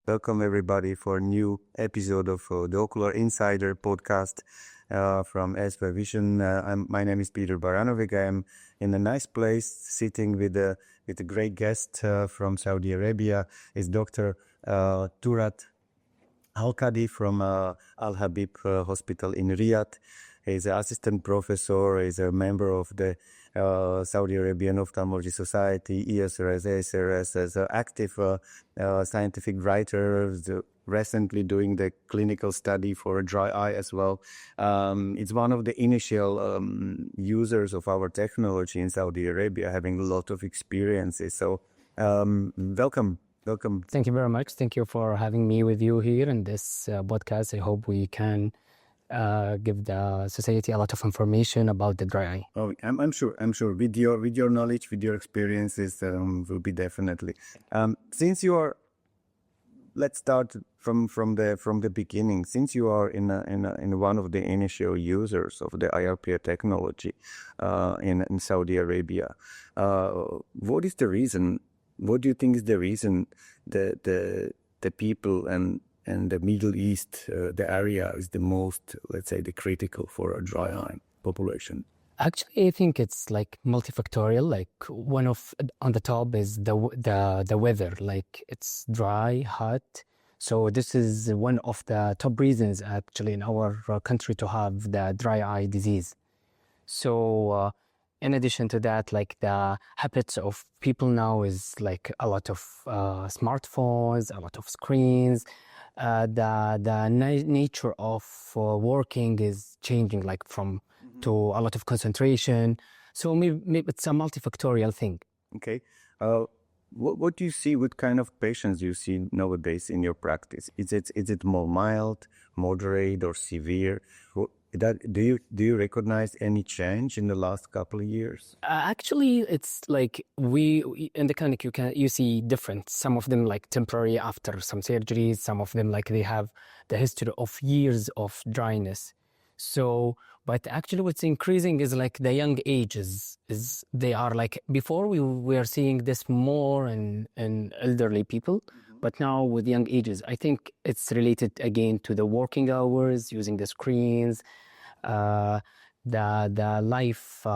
Welcome everybody for a new episode of the Ocular Insider podcast from ESW Vision. My name is Baranovic. I am in a nice place sitting with a great guest from Saudi Arabia. Is Dr. Turad Alkadi from Al Habib Hospital in Riyadh. He's an assistant professor. He's a member of the Saudi Arabian Ophthalmology Society, ESRS, ASRS, as an active scientific writer, recently doing the clinical study for a dry eye as well. It's one of the initial users of our technology in Saudi Arabia, having a lot of experiences. So welcome. Thank you very much. Thank you for having me with you here in this podcast. I hope we can give the society a lot of information about the dry eye. Oh, I'm sure. With your knowledge, with your experiences, will be definitely. Since you are, let's start from the beginning. Since you are in one of the initial users of the IRPA technology in Saudi Arabia, what is the reason? What do you think is the reason the people and the Middle East, the area is the most, let's say, the critical for a dry eye population? Actually, I think it's like multifactorial. Like one of on the top is the weather. Like it's dry, hot. So this is one of the top reasons actually in our country to have the dry eye disease. So in addition to that, like the habits of people now is like a lot of smartphones, a lot of screens. The nature of working is changing, like from to a lot of concentration. So maybe it's a multifactorial thing. Okay. What do you see? What kind of patients do you see nowadays in your practice? Is it more mild, moderate, or severe? Do you recognize any change in the last couple of years? Actually, it's like we in the clinic you see different. Some of them like temporary after some surgeries. Some of them like they have the history of years of dryness. So, but actually, what's increasing is like the young ages. Is they are like before we were seeing this more in elderly people. But now with young ages, I think it's related again to the working hours, using the screens, the life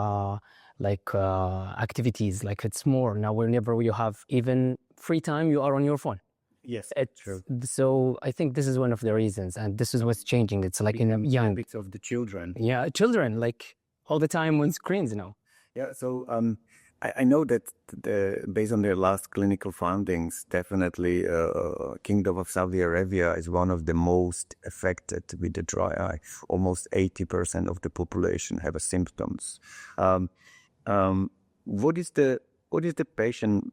activities. Like it's more now. Whenever you have even free time, you are on your phone. Yes, true. So I think this is one of the reasons, and this is what's changing. It's like in young habits of the children. Yeah, children like all the time on screens now. Yeah. So I know that based on their last clinical findings, definitely Kingdom of Saudi Arabia is one of the most affected with the dry eye. Almost 80% of the population have symptoms. What is the patient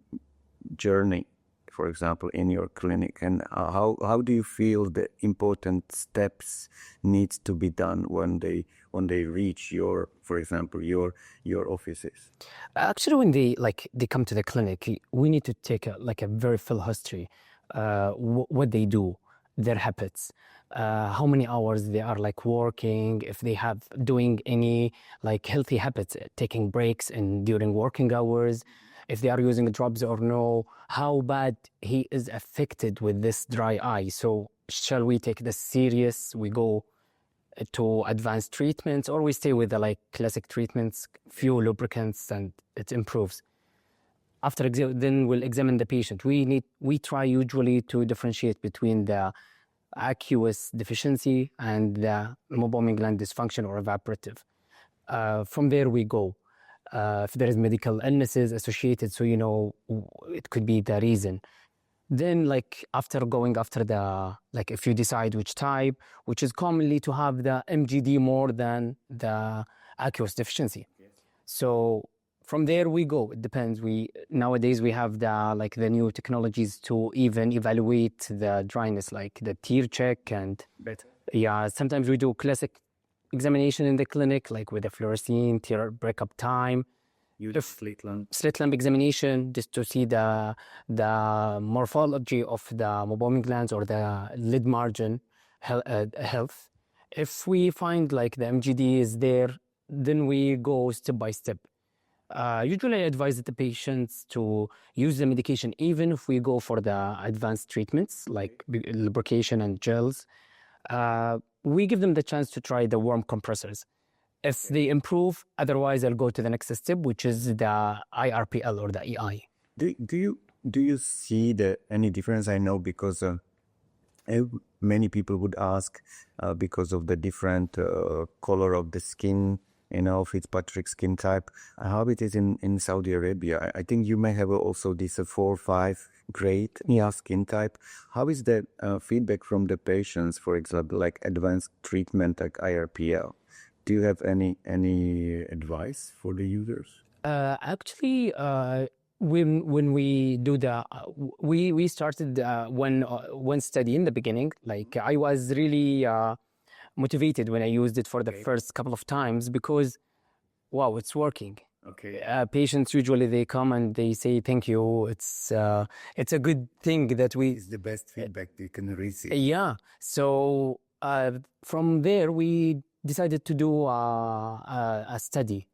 journey, for example, in your clinic, and how do you feel the important steps needs to be done when they reach your, for example, your offices? Actually, when they come to the clinic, we need to take a very full history, what they do, their habits, how many hours they are like working, if they have doing any like healthy habits, taking breaks and during working hours, if they are using drops or no, how bad he is affected with this dry eye. So shall we take this serious? We go to advanced treatments, or we stay with the like classic treatments, few lubricants, and it improves. After then we'll examine the patient. We try usually to differentiate between the aqueous deficiency and the meibomian gland dysfunction or evaporative. From there we go. If there is medical illnesses associated, so it could be the reason. Then like after the like if you decide which type, which is commonly to have the MGD more than the aqueous deficiency. Yes. So from there we go. It depends. Nowadays we have the new technologies to even evaluate the dryness, like the tear check and better. Yeah, sometimes we do classic examination in the clinic, like with the fluorescein, tear breakup time. Slit lamp examination, just to see the morphology of the meibomian glands or the lid margin health. If we find like the MGD is there, then we go step by step. Usually, I advise the patients to use the medication, even if we go for the advanced treatments like lubrication and gels. We give them the chance to try the warm compressors. If they improve, otherwise, I'll go to the next step, which is the IRPL or the EI. Do you see any difference? I know because many people would ask because of the different color of the skin, Fitzpatrick skin type, how it is in Saudi Arabia. I think you may have also this 4 or 5 grade skin type. How is the feedback from the patients, for example, like advanced treatment like IRPL? Do you have any advice for the users? Actually, when we do we started one study in the beginning. Like I was really motivated when I used it for the first couple of times because, wow, it's working. Okay. Patients usually they come and they say thank you. It's a good thing that we. It's the best feedback you can receive. Yeah. So from there we decided to do a study.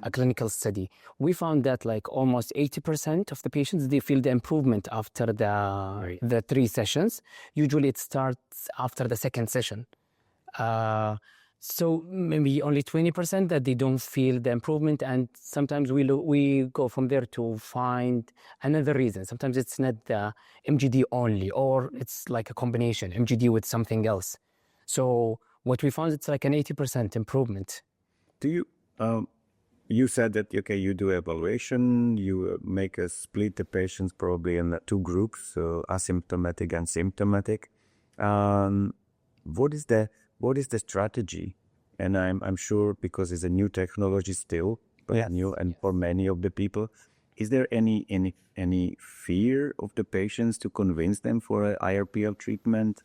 A clinical study. We found that like almost 80% of the patients, they feel the improvement after the 3 sessions. Usually it starts after the second session. So maybe only 20% that they don't feel the improvement, and sometimes we go from there to find another reason. Sometimes it's not the MGD only, or it's like a combination, MGD with something else. So what we found, it's like an 80% improvement. Do you... You said that, okay, you do evaluation, you make a split the patients probably in 2 groups, so asymptomatic and symptomatic. What is the strategy? And I'm sure because it's a new technology still, but new and for many of the people, is there any fear of the patients to convince them for an IRPL treatment?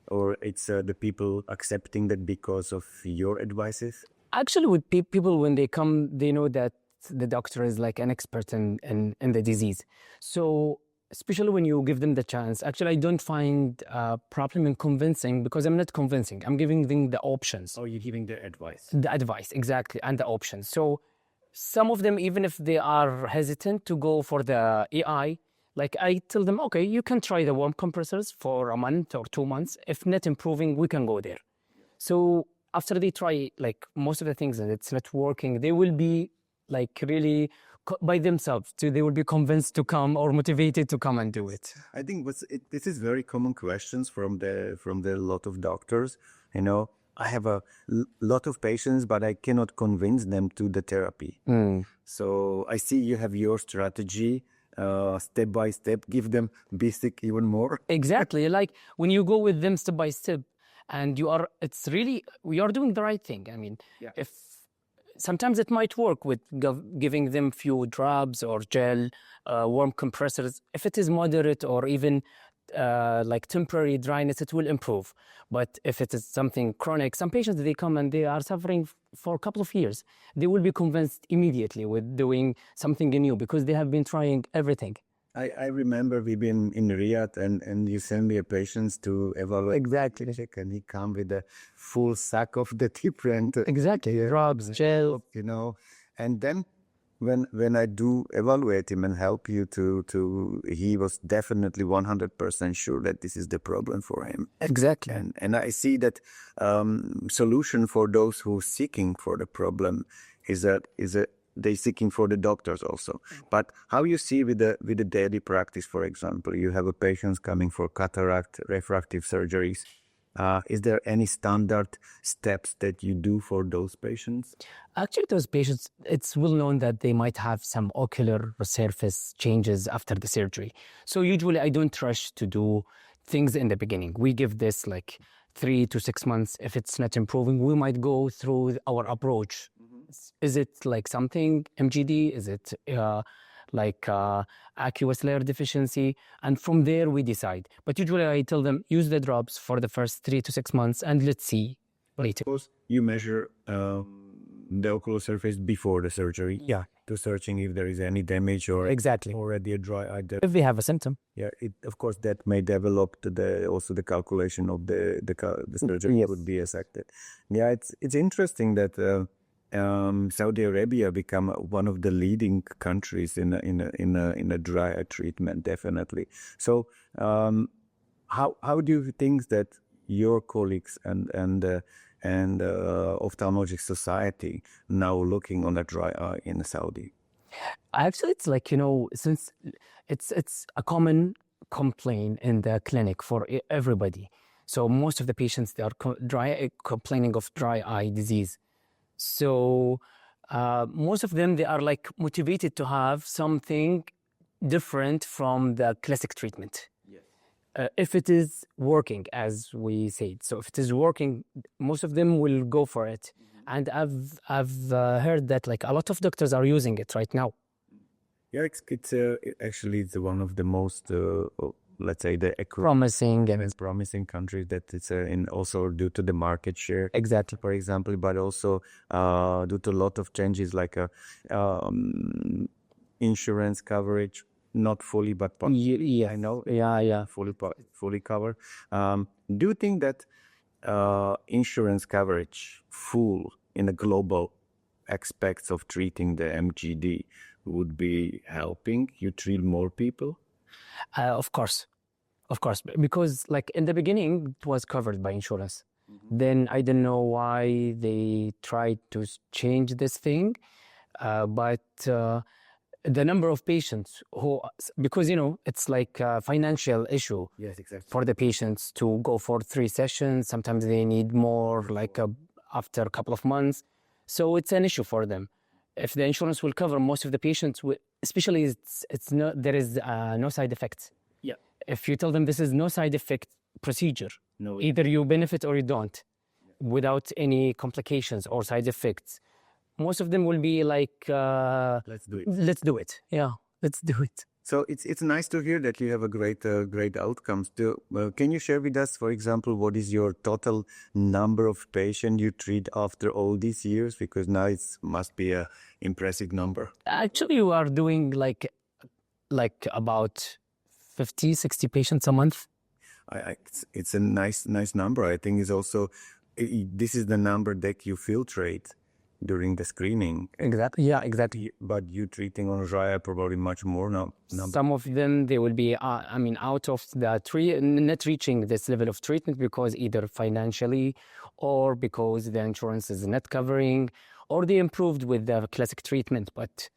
Or it's the people accepting that because of your advices? Actually, with people, when they come, they know that the doctor is like an expert in the disease. So especially when you give them the chance, actually, I don't find a problem in convincing because I'm not convincing. I'm giving them the options. Oh, you're giving the advice. The advice, exactly, and the options. So some of them, even if they are hesitant to go for the AI, like I tell them, okay, you can try the warm compressors for a month or 2 months. If not improving, we can go there. So after they try like most of the things and it's not working, they will be like really by themselves. So they will be convinced to come or motivated to come and do it. I think this is very common questions from the lot of doctors. I have a lot of patients, but I cannot convince them to the therapy. So I see you have your strategy. Step by step, give them basic even more. Exactly, like when you go with them step by step, and we are doing the right thing. I mean, if sometimes it might work with giving them few drops or gel, warm compressors. If it is moderate or even like temporary dryness, it will improve. But if it is something chronic, some patients, they come and they are suffering for a couple of years. They will be convinced immediately with doing something new because they have been trying everything. I remember we've been in Riyadh and you send me a patient to evaluate. Exactly. And he come with a full sack of the different... Exactly, drops, gel. And then when I do evaluate him and help you he was definitely 100% sure that this is the problem for him. Exactly. And I see that solution for those who are seeking for the problem is they seeking for the doctors also. But how you see with the daily practice, for example, you have a patients coming for cataract refractive surgeries. Is there any standard steps that you do for those patients? Actually, those patients, it's well known that they might have some ocular resurface changes after the surgery. So usually I don't rush to do things in the beginning. We give this like 3 to 6 months. If it's not improving, we might go through our approach. Is it like something MGD? Is it like aqueous layer deficiency? And from there we decide. But usually I tell them, use the drops for the first 3 to 6 months and let's see later. Suppose you measure the ocular surface before the surgery. Yeah. To searching if there is any damage or exactly already a dry eye. If we have a symptom. Yeah, of course that may develop also the calculation of the surgery would be affected. Yeah, it's interesting that Saudi Arabia become one of the leading countries in a dry eye treatment, definitely. So, how do you think that your colleagues and ophthalmologic society now looking on a dry eye in Saudi? Actually, it's like, since it's a common complaint in the clinic for everybody. So most of the patients, they are complaining of dry eye disease. So most of them, they are like motivated to have something different from the classic treatment. If it is working, as we said, so if it is working, most of them will go for it. And I've heard that like a lot of doctors are using it right now. Yeah, it's actually it's one of the most let's say the Promising and promising countries that it's in also due to the market share, exactly. for example, but also due to a lot of changes like insurance coverage, not fully, but Yeah, I know, yeah. fully covered. Do you think that insurance coverage full in the global aspects of treating the MGD would be helping you treat more people? Of course, because like in the beginning, it was covered by insurance. Then I don't know why they tried to change this thing, but the number of patients who, because it's like a financial issue. Yes, exactly. For the patients to go for 3 sessions. Sometimes they need more, like after a couple of months. So it's an issue for them. If the insurance will cover most of the patients, especially it's no, there is no side effects. Yeah. If you tell them this is no side effect procedure, No. either you benefit or you don't, without any complications or side effects, most of them will be like, Let's do it. Let's do it. Yeah, let's do it. So it's nice to hear that you have a great outcomes. Can you share with us, for example, what is your total number of patients you treat after all these years? Because now it must be a impressive number. Actually, we are doing like about 50, 60 patients a month. It's a nice number. I think it's also this is the number that you filtrate during the screening. Exactly. Yeah, exactly. But you treating on dry eye probably much more now. Some of them, they will be, out of the not reaching this level of treatment because either financially or because the insurance is not covering, or they improved with the classic treatment. But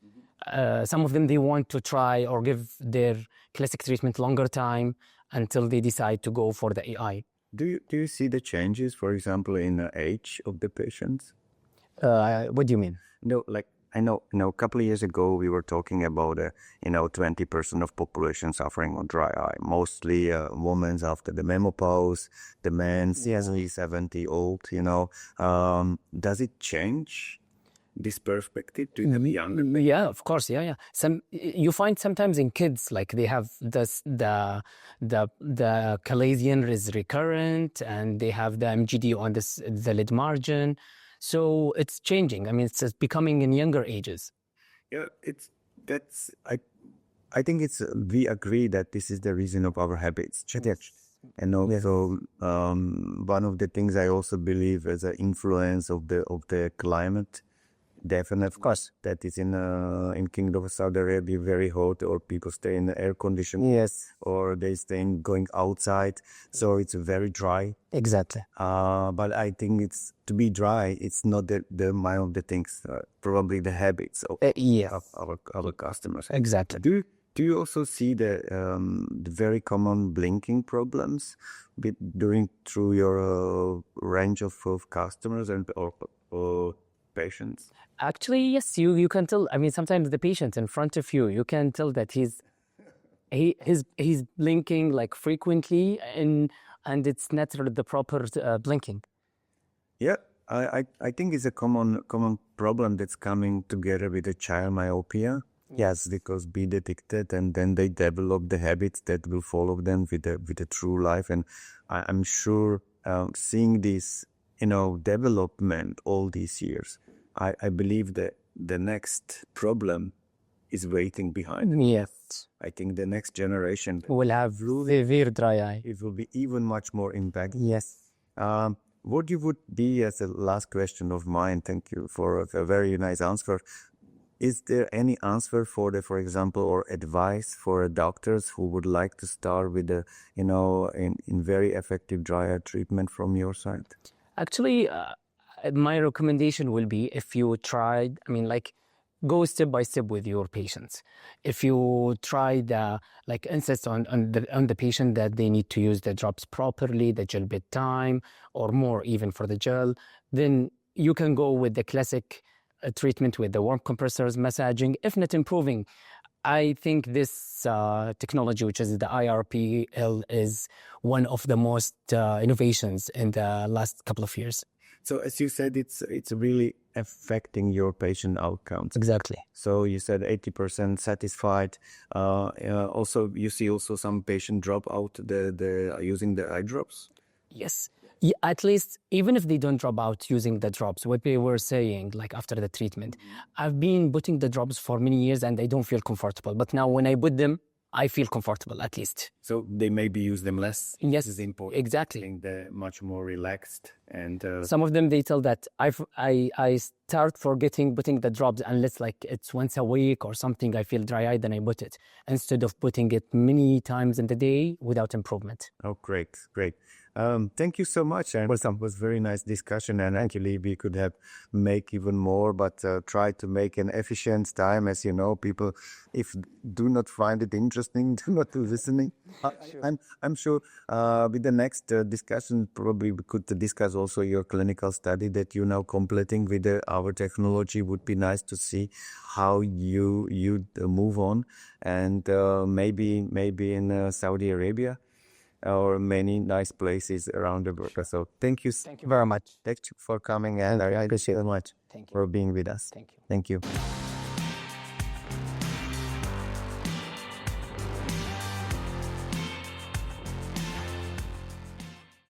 some of them, they want to try or give their classic treatment longer time until they decide to go for the AI. Do you see the changes, for example, in the age of the patients? What do you mean? No, like I know, a couple of years ago we were talking about 20% of population suffering on dry eye, mostly women after the menopause, the men 70 old. Does it change this perspective to the younger? Yeah, of course. Yeah. You find sometimes in kids, like they have this, the chalazion is recurrent, and they have the MGD on the lid margin. So it's changing. I mean, it's becoming in younger ages. Yeah, I think we agree that this is the reason of our habits. And also, one of the things I also believe is the influence of the climate. Definitely, of course, that is in Kingdom of Saudi Arabia very hot, or people stay in the air condition. Yes. Or they stay going outside, so it's very dry. Exactly. But I think it's to be dry. It's not the mind of the things. Probably the habits of our customers. Exactly. Do you also see the very common blinking problems through your range of customers or patients? Actually, yes, you can tell. I mean, sometimes the patient in front of you can tell that he's blinking like frequently, and it's not the proper blinking. Yeah, I think it's a common problem that's coming together with the child myopia. Yes, because be detected, and then they develop the habits that will follow them with the true life. And I'm sure seeing this development all these years, I believe that the next problem is waiting behind. Yes. I think the next generation will have severe dry eye. It will be even much more impact. Yes. What you would be as a last question of mine, thank you for a very nice answer. Is there any answer for example, or advice for doctors who would like to start with in very effective dry eye treatment from your side? Actually, my recommendation will be if you tried, go step by step with your patients. If you try insist on the patient that they need to use the drops properly, the gel bit time, or more even for the gel, then you can go with the classic treatment with the warm compressors, massaging. If not improving, I think this technology, which is the IRPL, is one of the most innovations in the last couple of years. So as you said, it's really affecting your patient outcomes. Exactly. So you said 80% satisfied. Also, you see also some patient drop out the using the eye drops. Yes. Yeah, at least even if they don't drop out using the drops, what they were saying, like after the treatment, I've been putting the drops for many years and I don't feel comfortable. But now when I put them, I feel comfortable at least. So they maybe use them less. Yes, this is important. Exactly. They're much more relaxed, and some of them they tell that I start forgetting putting the drops unless like it's once a week or something. I feel dry eyed, then I put it instead of putting it many times in the day without improvement. Oh, great. Thank you so much, and it was very nice discussion. And actually, we could have make even more, but try to make an efficient time. As you know, people, if do not find it interesting, do not do listening. Sure. I'm sure with the next discussion, probably we could discuss also your clinical study that you're now completing with our technology. Would be nice to see how you move on, and maybe in Saudi Arabia, or many nice places around the world. So thank you. Thank you very much. Thank you for coming, and I appreciate it much. Thank you for being with us. Thank you. Thank you.